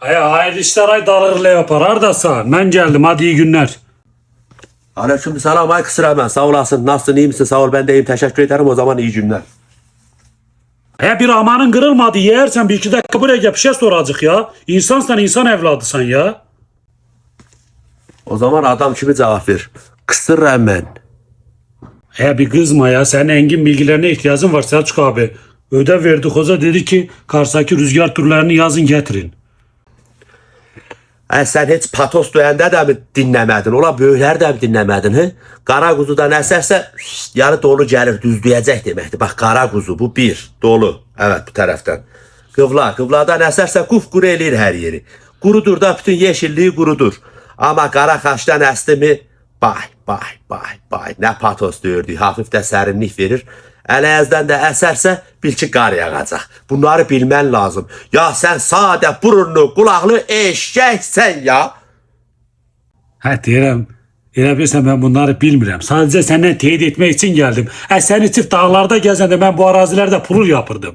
Hayırlı işler ay dalırla yapar. Hardasa. Ben geldim. Hadi iyi günler. Aleyküm selam ay kısır hemen sağ olasın. Nasılsın iyi misin? Sağ ol ben de iyiyim teşekkür ederim o zaman iyi günler. Bir amanın kırılmadı. Yersen bir iki dakika buraya gel bir şey soracak ya. İnsansan insan evladısan ya. O zaman adam kimi cevap ver? Kısır hemen. Bir kızma ya. Senin engin bilgilerine ihtiyacın var Selçuk abi. Ödev verdik hoca dedi ki Kars'taki rüzgar turlarını yazın getirin. Sen hiç patos döyəndə də mi dinləmədin? Ola böyükləri də mi dinləmədin? He? Qara quzudan əsərsə yarı dolu gəlir düzləyəcək deməkdir. Bax qara quzu bu bir dolu. Evet bu tərəfdən. Qıvladan əsərsə quf-quru eləyir hər yeri. Qurudur da bütün yeşilliyi qurudur. Amma qara xaçdan əsti mi? Bay. Nə patos döyürdük. Hafif də sərinlik verir. Ələyəzdən də əsərsə bil ki qar yağacaq. Bunları bilmən lazım. Ya sən sadə burunlu, qulaqlı eşəksən ya. Deyirəm. Elə bilirsən mən bunları bilmirəm. Sadəcə səndən teyit etmək üçün gəldim. Səni çift dağlarda gəzəndə mən bu arazilərdə pulul yapırdım.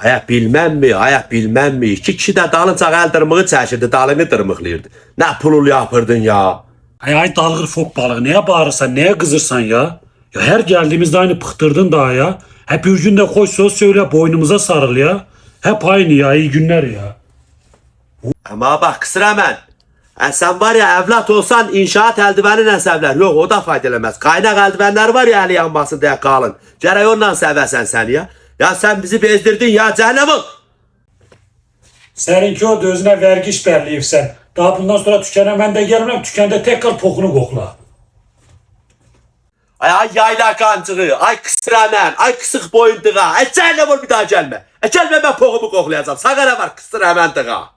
Bilmənmi? İki kişi də dalınca əl dırmığı çəkirdi, dalını dırmıqlayırdı. Nə pulul yapırdın ya? Ay dalgır fok balığı. Neye bağırırsan, neye kızırsan ya? Ya her geldiğimizde aynı pıhtırdın daha ya. Hep bir günde koş söz söyle boynumuza sarıl ya. Hep aynı ya, iyi günler ya. Ama bak kısır hemen. Sen var ya evlat olsan inşaat eldiveni nesevler. Yok o da faydalanmaz. Kaynak eldivenler var ya eli yanması diye kalın. Cerey ondan seversen sen ya. Ya sen bizi bezdirdin ya cehennem ol. Seninki o da özüne vergi işberliyim sen. Daha bundan sonra tükene ben de gelmem. Tükende tekrar pokunu kokla. Ay yayla kancığı, ay kısır hemen, ay kısık boyun dığa. Cehennem ol bir daha gelme. Gelme ben pokumu koklayacağım. Sana ne var kısır hemen dığa.